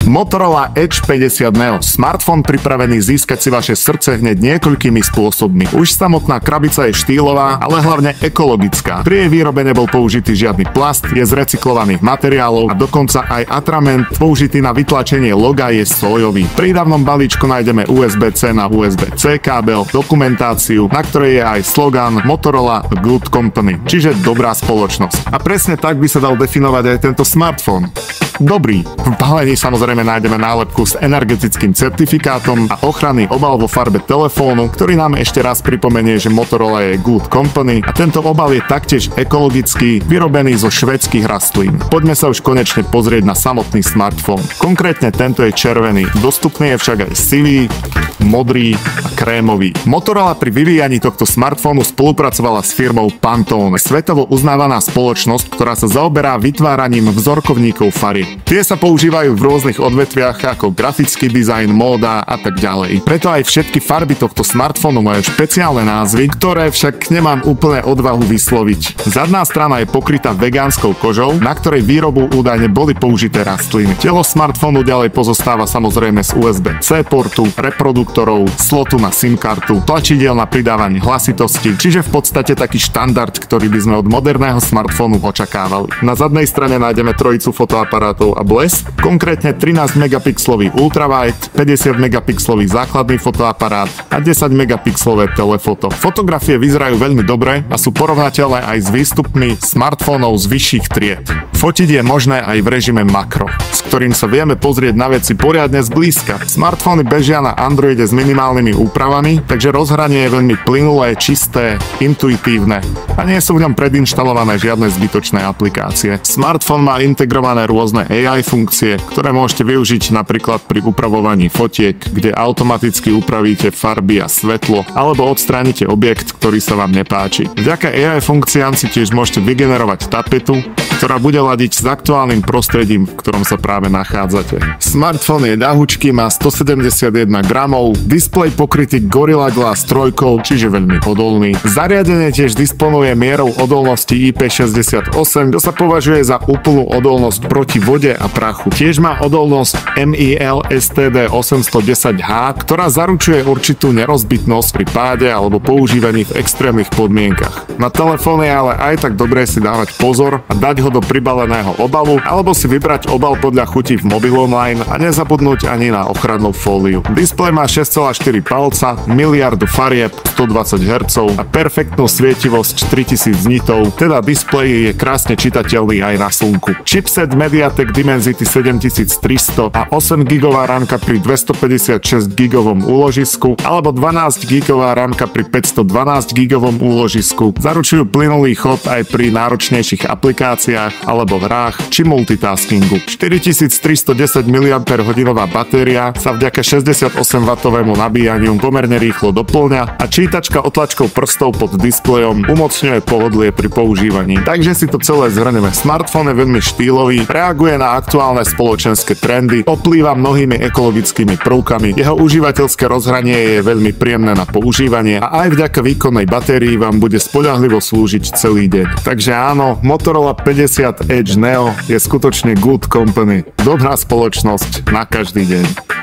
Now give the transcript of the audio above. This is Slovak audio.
Motorola Edge 50 Neo. Smartfón pripravený získať si vaše srdce hneď niekoľkými spôsobmi. Už samotná krabica je štýlová, ale hlavne ekologická. Pri jej výrobe nebol použitý žiadny plast, je z recyklovaných materiálov a dokonca aj atrament použitý na vytlačenie loga je sojový. Pri dávnom balíčku nájdeme USB-C na USB-C kábel, dokumentáciu, na ktorej je aj slogan Motorola Good Company, čiže dobrá spoločnosť. A presne tak by sa dal definovať aj tento smartfón. Dobrý. V balení samozrejme nájdeme nálepku s energetickým certifikátom a ochranný obal vo farbe telefónu, ktorý nám ešte raz pripomenie, že Motorola je Good Company a tento obal je taktiež ekologický, vyrobený zo švédskych rastlín. Poďme sa už konečne pozrieť na samotný smartfón. Konkrétne tento je červený, dostupný je však aj sivý, modrý a krémový. Motorola pri vyvíjaní tohto smartfónu spolupracovala s firmou Pantone, svetovo uznávaná spoločnosť, ktorá sa zaoberá vytváraním vzorkovníkov farieb. Tie sa používajú v rôznych odvetviach ako grafický dizajn, móda a tak ďalej. Preto aj všetky farby tohto smartfónu majú špeciálne názvy, ktoré však nemám úplne odvahu vysloviť. Zadná strana je pokrytá vegánskou kožou, na ktorej výrobu údajne boli použité rastliny. Telo smartfónu ďalej pozostáva samozrejme z USB-C portu, reproduktorov, slotu na SIM kartu, tlačidiel na pridávanie hlasitosti, čiže v podstate taký štandard, ktorý by sme od moderného smartfónu očakávali. Na zadnej strane nájdeme trojicu fotoaparátov a blesk, konkrétne 13 megapixlový ultrawide, 50 megapixlový základný fotoaparát a 10 megapixlové telefoto. Fotografie vyzerajú veľmi dobre a sú porovnateľné aj s výstupmi smartfónov z vyšších tried. Fotiť je možné aj v režime makro, s ktorým sa vieme pozrieť na veci poriadne zblízka. Smartfóny bežia na Androide s minimálnymi úpravami, takže rozhranie je veľmi plynulé, čisté, intuitívne a nie sú v ňom predinštalované žiadne zbytočné aplikácie. Smartfón má integrované rôzne AI funkcie, ktoré môžete využiť napríklad pri upravovaní fotiek, kde automaticky upravíte farby a svetlo, alebo odstránite objekt, ktorý sa vám nepáči. Vďaka AI funkciám si tiež môžete vygenerovať tapetu, ktorá bude ladiť s aktuálnym prostredím, v ktorom sa práve nachádzate. Smartfón je ľahučký, má 171 gramov, displej pokrytý Gorilla Glass 3, čiže veľmi odolný. Zariadenie tiež disponuje mierou odolnosti IP68, čo sa považuje za úplnú odolnosť proti vode a prachu. Tiež má odolnosť MIL STD 810H, ktorá zaručuje určitú nerozbitnosť pri páde alebo používaní v extrémnych podmienkach. Na telefóne je ale aj tak dobré si dávať pozor a dať ho do pribaleného obalu, alebo si vybrať obal podľa chutí v Mobil Online a nezabudnúť ani na ochrannú fóliu. Displej má 6,4 palca, miliardu farieb, 120 Hz a perfektnú svietivosť 3000 nitov, teda displej je krásne čitateľný aj na slnku. Chipset MediaTek Dimensity 7300 a 8 GB RAM pri 256 GB úložisku alebo 12 GB RAM pri 512 GB úložisku zaručujú plynulý chod aj pri náročnejších aplikáciách alebo hrách či multitaskingu. 4310 mAh batéria sa vďaka 68W nabíjaniu pomerne rýchlo doplňa a čítačka otlačkou prstov pod displejom umocňuje pohodlie pri používaní. Takže si to celé zhrneme. Smartfón je veľmi štýlový, reaguje na aktuálne spoločenské trendy, oplýva mnohými ekologickými prvkami, jeho užívateľské rozhranie je veľmi príjemné na používanie a aj vďaka výkonnej batérii vám bude spoľahlivo slúžiť celý deň. Takže áno, Motorola 50 Edge Neo je skutočne Good Company. Dobrá spoločnosť na každý deň.